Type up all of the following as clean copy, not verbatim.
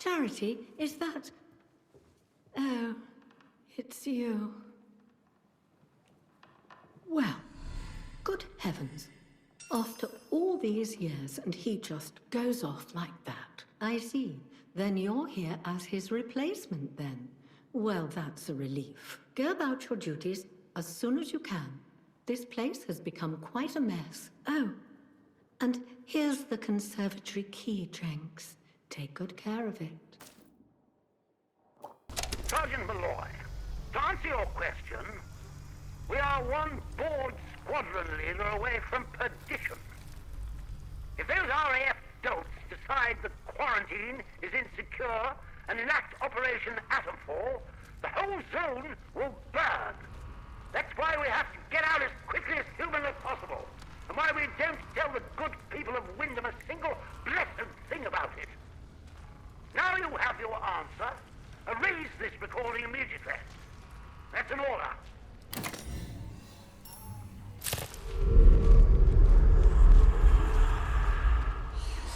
Charity, is that... Oh, it's you. Well, good heavens. After all these years, and he just goes off like that. I see. Then you're here as his replacement, then. Well, that's a relief. Go about your duties as soon as you can. This place has become quite a mess. Oh, and here's the conservatory key, Jenks. Take good care of it. Sergeant Malloy, to answer your question, we are one bored squadron leader away from perdition. If those RAF dolts decide that quarantine is insecure and enact Operation Atomfall, the whole zone will burn. That's why we have to get out as quickly as humanly possible, and why we don't tell the good people of Wyndham a single blessed thing about it. Now you have your answer. Erase this recording immediately. That's an order.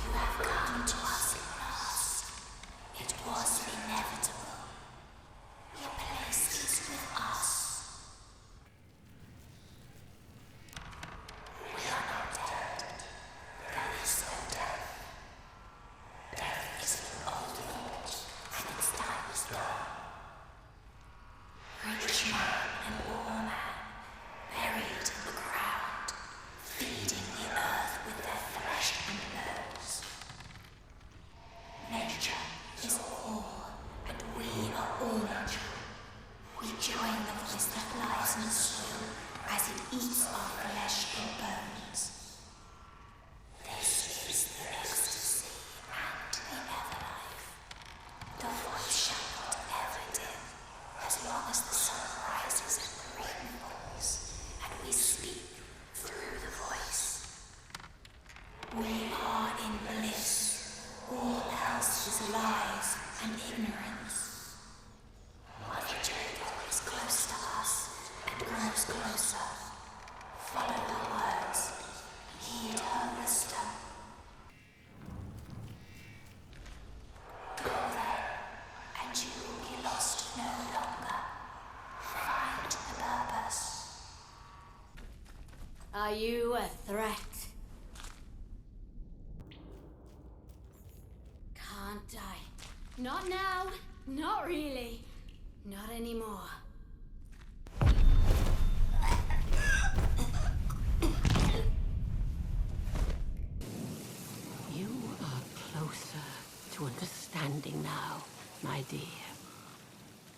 You have come to us at last. It was inevitable. Your place is with us. We are not dead. There is no death. Death is an old age, and its time is gone. Rich man and poor man, buried in the ground, feeding the earth with their flesh and bones. Nature is all, and we are all nature. We join the voice that lies in the soil as it eats our flesh and bones. This is the ecstasy and the everlife. The voice shall not ever dim, as long as the sun rises and the rain falls, and we speak through the voice. We are in bliss. All else is lies and ignorance. Mother Jade is close to us and grows closer. Follow her words. Heed her wisdom. Go there, and you will be lost no longer. Find the purpose. Are you a threat? Can't die. Not now. Not really. Not anymore. You are closer to understanding now, my dear.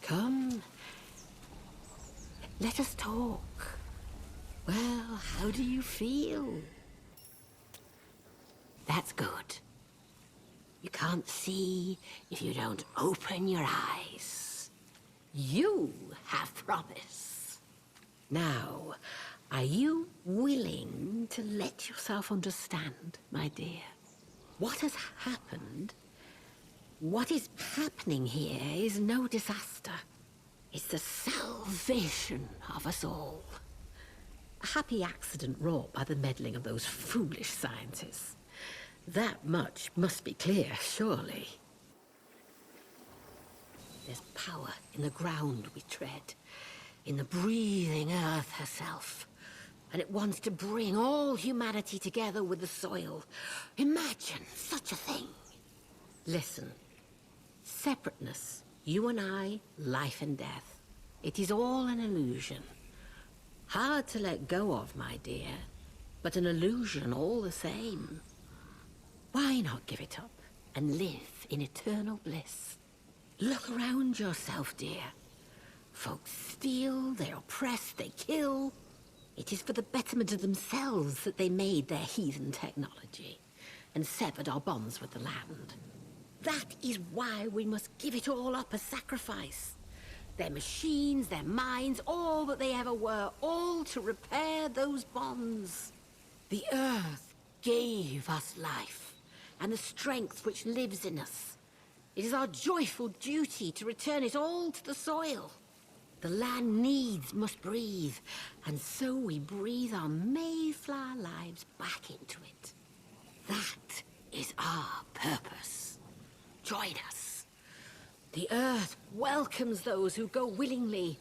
Come, let us talk. Well, how do you feel? That's good. You can't see if you don't open your eyes. You have promise. Now, are you willing to let yourself understand, my dear? What has happened, what is happening here is no disaster. It's the salvation of us all. A happy accident wrought by the meddling of those foolish scientists. That much must be clear, surely. There's power in the ground we tread, in the breathing earth herself. And it wants to bring all humanity together with the soil. Imagine such a thing. Listen, separateness, you and I, life and death. It is all an illusion. Hard to let go of, my dear, but an illusion all the same. Why not give it up and live in eternal bliss? Look around yourself, dear. Folks steal, they oppress, they kill. It is for the betterment of themselves that they made their heathen technology and severed our bonds with the land. That is why we must give it all up as sacrifice. Their machines, their minds, all that they ever were, all to repair those bonds. The earth gave us life and the strength which lives in us. It is our joyful duty to return it all to the soil. The land needs must breathe, and so we breathe our Mayflower lives back into it. That is our purpose. Join us. The Earth welcomes those who go willingly.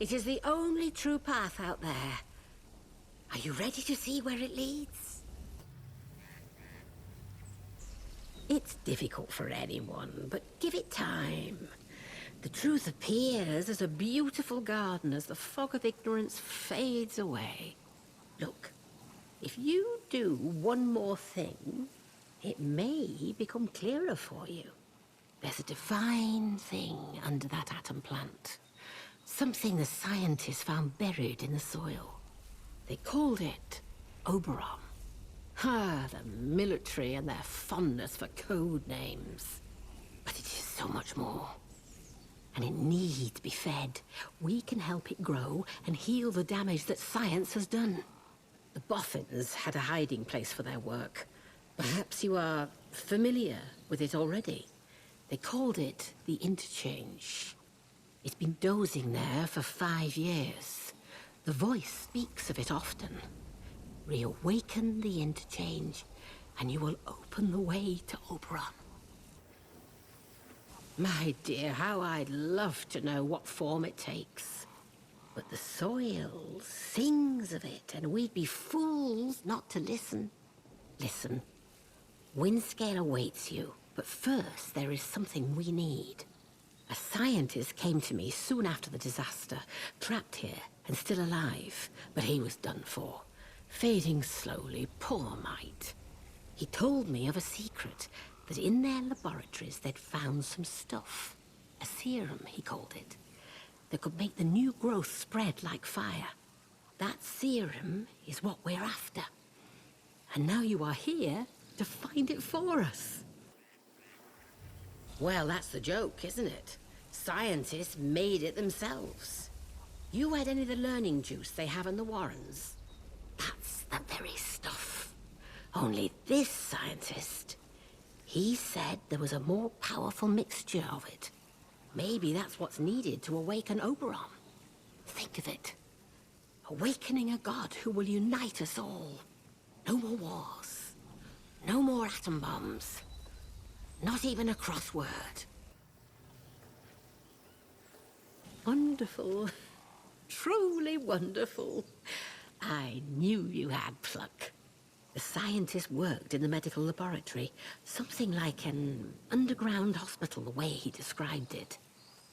It is the only true path out there. Are you ready to see where it leads? It's difficult for anyone, but give it time. The truth appears as a beautiful garden as the fog of ignorance fades away. Look, if you do one more thing, it may become clearer for you. There's a divine thing under that atom plant. Something the scientists found buried in the soil. They called it Oberon. Ah, the military and their fondness for code names. But it is so much more. And it needs to be fed. We can help it grow and heal the damage that science has done. The boffins had a hiding place for their work. Perhaps you are familiar with it already. They called it the Interchange. It's been dozing there for 5 years. The voice speaks of it often. Reawaken the Interchange, and you will open the way to Oberon. My dear, how I'd love to know what form it takes. But the soil sings of it, and we'd be fools not to listen. Listen. Windscale awaits you, but first there is something we need. A scientist came to me soon after the disaster, trapped here and still alive, but he was done for. Fading slowly, poor mite. He told me of a secret, that in their laboratories they'd found some stuff. A serum, he called it, that could make the new growth spread like fire. That serum is what we're after. And now you are here to find it for us. Well, that's the joke, isn't it? Scientists made it themselves. You had any of the learning juice they have in the Warrens? That's the very stuff. Only this scientist, he said there was a more powerful mixture of it. Maybe that's what's needed to awaken Oberon. Think of it. Awakening a god who will unite us all. No more wars. No more atom bombs. Not even a crossword. Wonderful. Truly wonderful. I knew you had pluck. The scientist worked in the medical laboratory, something like an underground hospital, the way he described it.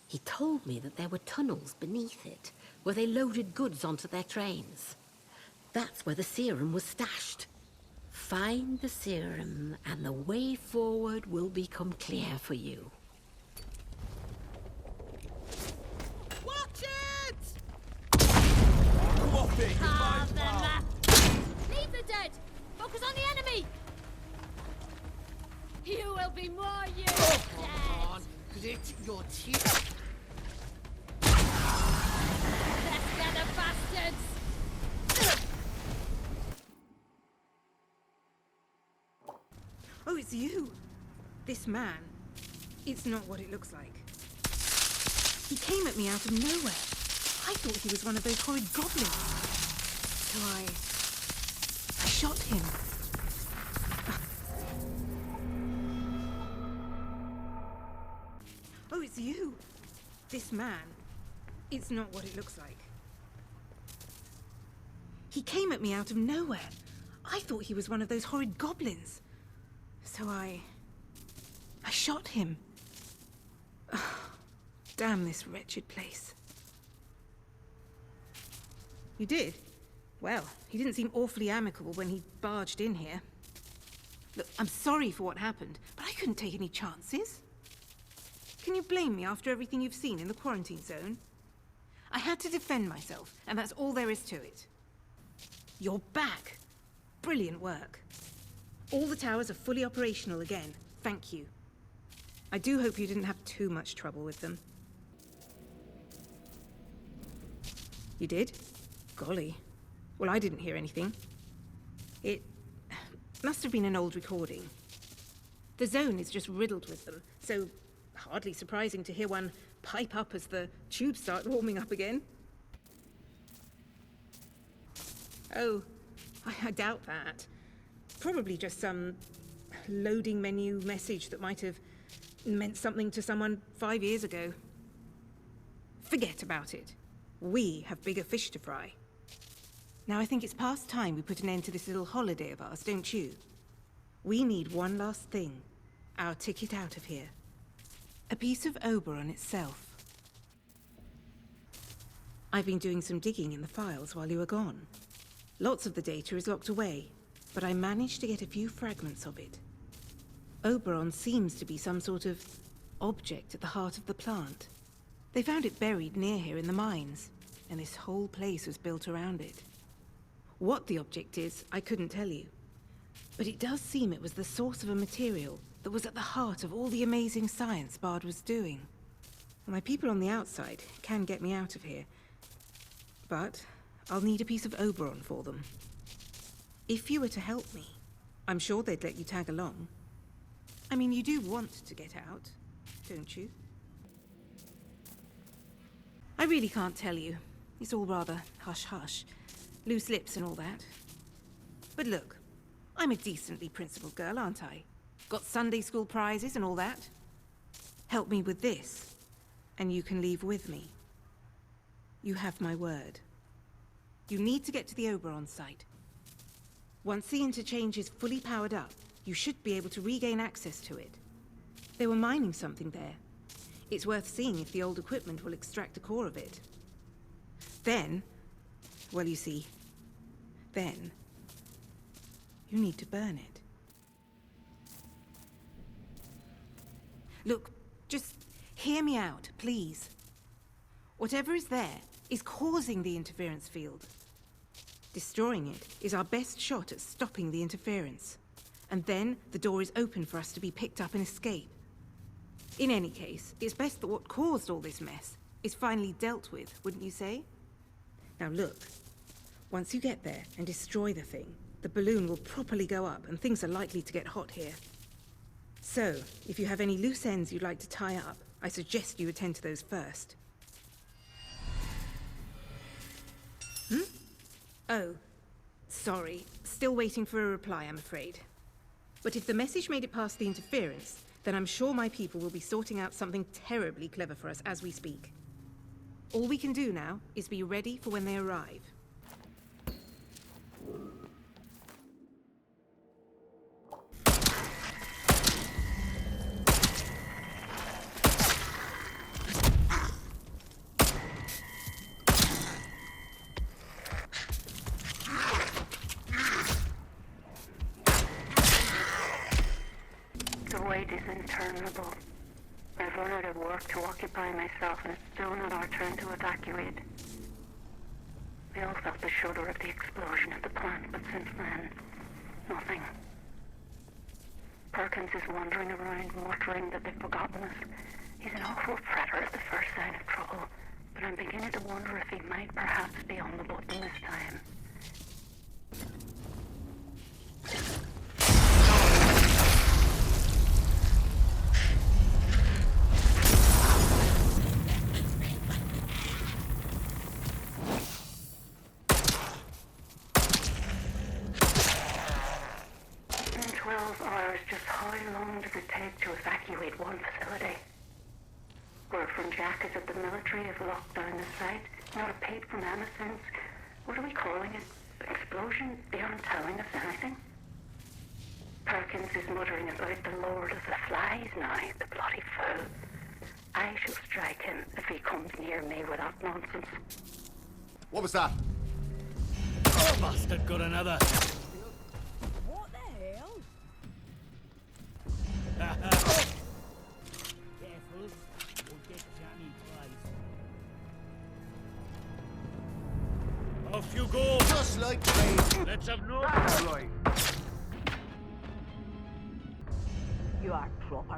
He told me that there were tunnels beneath it, where they loaded goods onto their trains. That's where the serum was stashed. Find the serum, and the way forward will become clear for you. Watch it! Come off it! Leave the dead! Focus on the enemy! You will be more you dead! Come on, grit your teeth. Let's get the bastards! Oh, it's you! This man. It's not what it looks like. He came at me out of nowhere. I thought he was one of those horrid goblins. So I shot him. Oh, it's you! This man. It's not what it looks like. He came at me out of nowhere. I thought he was one of those horrid goblins. So I shot him. Damn this wretched place. You did? Well, he didn't seem awfully amicable when he barged in here. Look, I'm sorry for what happened, but I couldn't take any chances. Can you blame me after everything you've seen in the quarantine zone? I had to defend myself, and that's all there is to it. You're back. Brilliant work. All the towers are fully operational again. Thank you. I do hope you didn't have too much trouble with them. You did? Golly. Well, I didn't hear anything. It must have been an old recording. The zone is just riddled with them, so hardly surprising to hear one pipe up as the tubes start warming up again. Oh, I doubt that. Probably just some loading menu message that might have meant something to someone 5 years ago. Forget about it. We have bigger fish to fry. Now I think it's past time we put an end to this little holiday of ours, don't you? We need one last thing. Our ticket out of here. A piece of Oberon itself. I've been doing some digging in the files while you were gone. Lots of the data is locked away, but I managed to get a few fragments of it. Oberon seems to be some sort of object at the heart of the plant. They found it buried near here in the mines, and this whole place was built around it. What the object is, I couldn't tell you. But it does seem it was the source of a material that was at the heart of all the amazing science Bard was doing. My people on the outside can get me out of here, but I'll need a piece of Oberon for them. If you were to help me, I'm sure they'd let you tag along. I mean, you do want to get out, don't you? I really can't tell you. It's all rather hush-hush. Loose lips and all that. But look, I'm a decently principled girl, aren't I? Got Sunday school prizes and all that. Help me with this, and you can leave with me. You have my word. You need to get to the Oberon site. Once the interchange is fully powered up, you should be able to regain access to it. They were mining something there. It's worth seeing if the old equipment will extract a core of it. Then, well, you see, then you need to burn it. Look, just hear me out, please. Whatever is there is causing the interference field. Destroying it is our best shot at stopping the interference. And then the door is open for us to be picked up and escape. In any case, it's best that what caused all this mess is finally dealt with, wouldn't you say? Now look, once you get there and destroy the thing, the balloon will properly go up and things are likely to get hot here. So, if you have any loose ends you'd like to tie up, I suggest you attend to those first. Oh, sorry. Still waiting for a reply, I'm afraid. But if the message made it past the interference, then I'm sure my people will be sorting out something terribly clever for us as we speak. All we can do now is be ready for when they arrive. The wait is interminable. I've run out of work to occupy myself, and it's still not our turn to evacuate. We all felt the shudder of the explosion at the plant, but since then, nothing. Perkins is wandering around, muttering that they've forgotten us. He's an awful fretter at the first sign of trouble, but I'm beginning to wonder if he might perhaps be on the button this time. In 12 hours, just how long does it take to evacuate one facility? Word from Jack is that the military have locked down the site. Not a peep from Emma since, what are we calling it? Explosion? They aren't telling us anything. Perkins is muttering about the Lord of the Flies now, the bloody fool. I shall strike him if he comes near me with that nonsense. What was that? Oh, bastard got another. What the hell? Careful, you'll get jammy twice. Off you go! Just like me. Let's have no... Right. You are proper.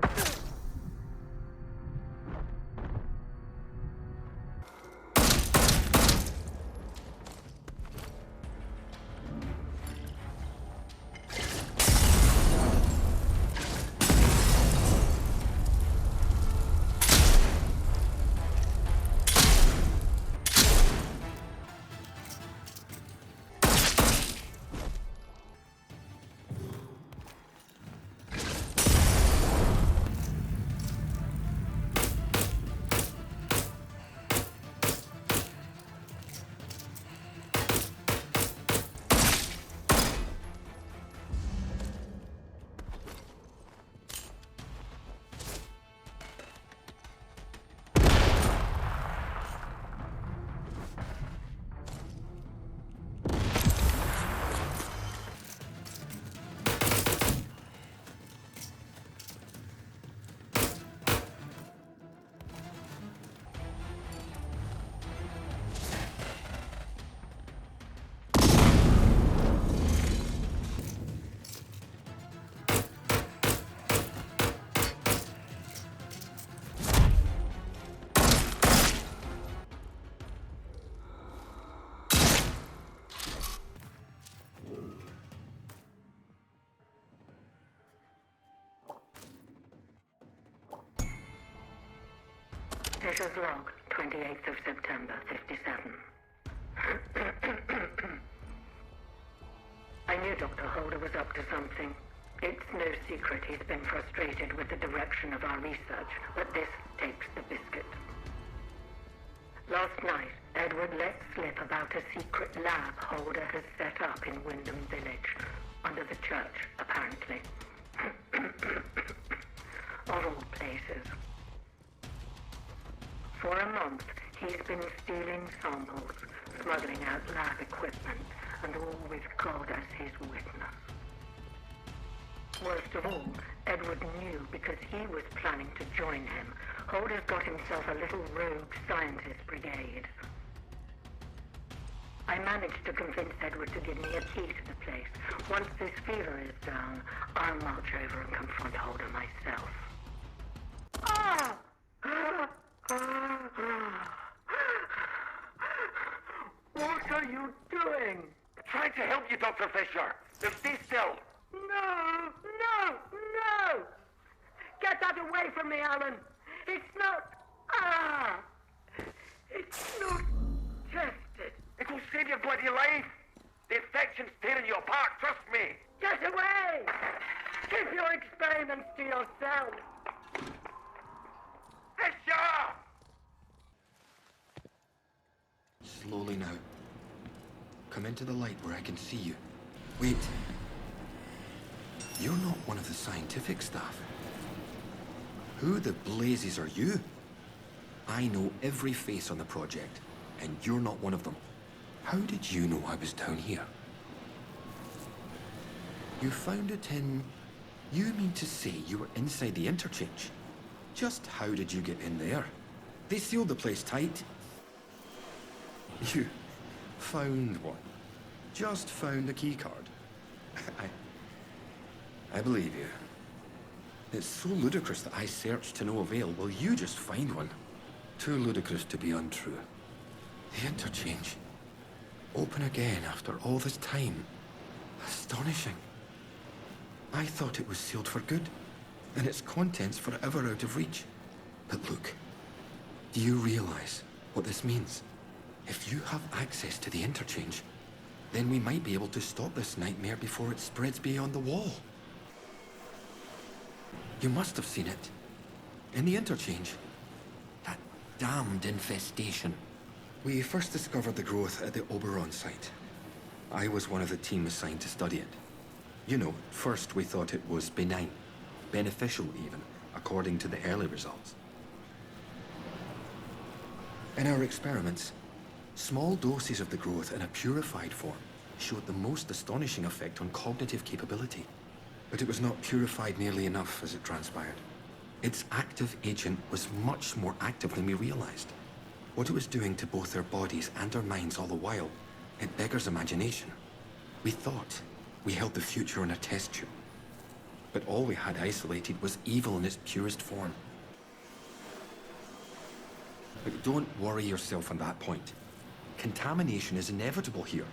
Fisher's log, 28th of September, 57. I knew Dr. Holder was up to something. It's no secret he's been frustrated with the direction of our research, but this takes the biscuit. Last night, Edward let slip about a secret lab Holder has set up in Wyndham Village, under the church, apparently. Of all places. For a month, he's been stealing samples, smuggling out lab equipment, and all with God as his witness. Worst of all, Edward knew because he was planning to join him. Holder's got himself a little rogue scientist brigade. I managed to convince Edward to give me a key to the place. Once this fever is down, I'll march over and confront Holder myself. Ah! What are you doing? Trying to help you, Dr. Fisher. Now stay still. No! No! No! Get that away from me, Alan! It's not... Ah! It's not tested. It will save your bloody life. The infection's tearing you apart, trust me. Get away! Keep your experiments to yourself. Fisher! Slowly now. Come into the light where I can see you. Wait. You're not one of the scientific staff. Who the blazes are you? I know every face on the project, and you're not one of them. How did you know I was down here? You found it in... You mean to say you were inside the interchange? Just how did you get in there? They sealed the place tight. You found one. Just found a keycard. I believe you. It's so ludicrous that I searched to no avail. Will you just find one? Too ludicrous to be untrue. The interchange. Open again after all this time. Astonishing. I thought it was sealed for good, and its contents forever out of reach. But look, do you realize what this means? If you have access to the interchange, then we might be able to stop this nightmare before it spreads beyond the wall. You must have seen it. In the interchange. That damned infestation. We first discovered the growth at the Oberon site. I was one of the team assigned to study it. You know, first we thought it was benign. Beneficial even, according to the early results. In our experiments, small doses of the growth in a purified form showed the most astonishing effect on cognitive capability. But it was not purified nearly enough, as it transpired. Its active agent was much more active than we realized. What it was doing to both our bodies and our minds all the while, it beggars imagination. We thought we held the future in a test tube. But all we had isolated was evil in its purest form. But don't worry yourself on that point. Contamination is inevitable here.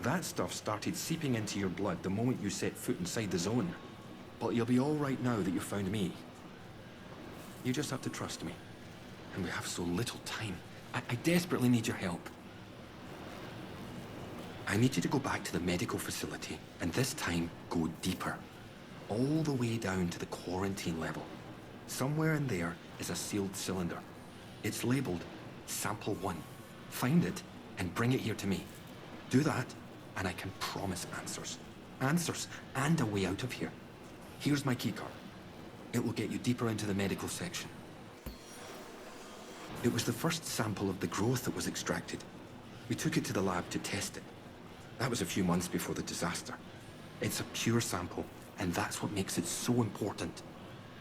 That stuff started seeping into your blood the moment you set foot inside the zone. But you'll be all right now that you found me. You just have to trust me. And we have so little time. I desperately need your help. I need you to go back to the medical facility, and this time go deeper. All the way down to the quarantine level. Somewhere in there is a sealed cylinder. It's labeled Sample 1. Find it and bring it here to me. Do that, and I can promise answers. Answers and a way out of here. Here's my keycard. It will get you deeper into the medical section. It was the first sample of the growth that was extracted. We took it to the lab to test it. That was a few months before the disaster. It's a pure sample, and that's what makes it so important.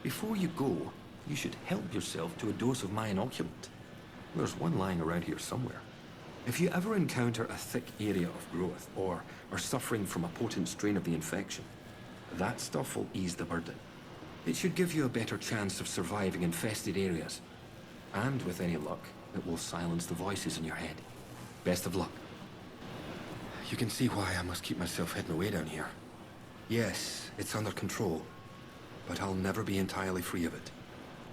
Before you go, you should help yourself to a dose of my inoculant. There's one lying around here somewhere. If you ever encounter a thick area of growth, or are suffering from a potent strain of the infection, that stuff will ease the burden. It should give you a better chance of surviving infested areas. And with any luck, it will silence the voices in your head. Best of luck. You can see why I must keep myself hidden away down here. Yes, it's under control, but I'll never be entirely free of it.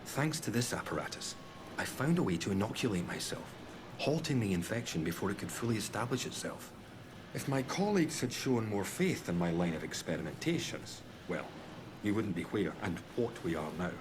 Thanks to this apparatus, I found a way to inoculate myself, halting the infection before it could fully establish itself. If my colleagues had shown more faith in my line of experimentations, well, we wouldn't be where and what we are now.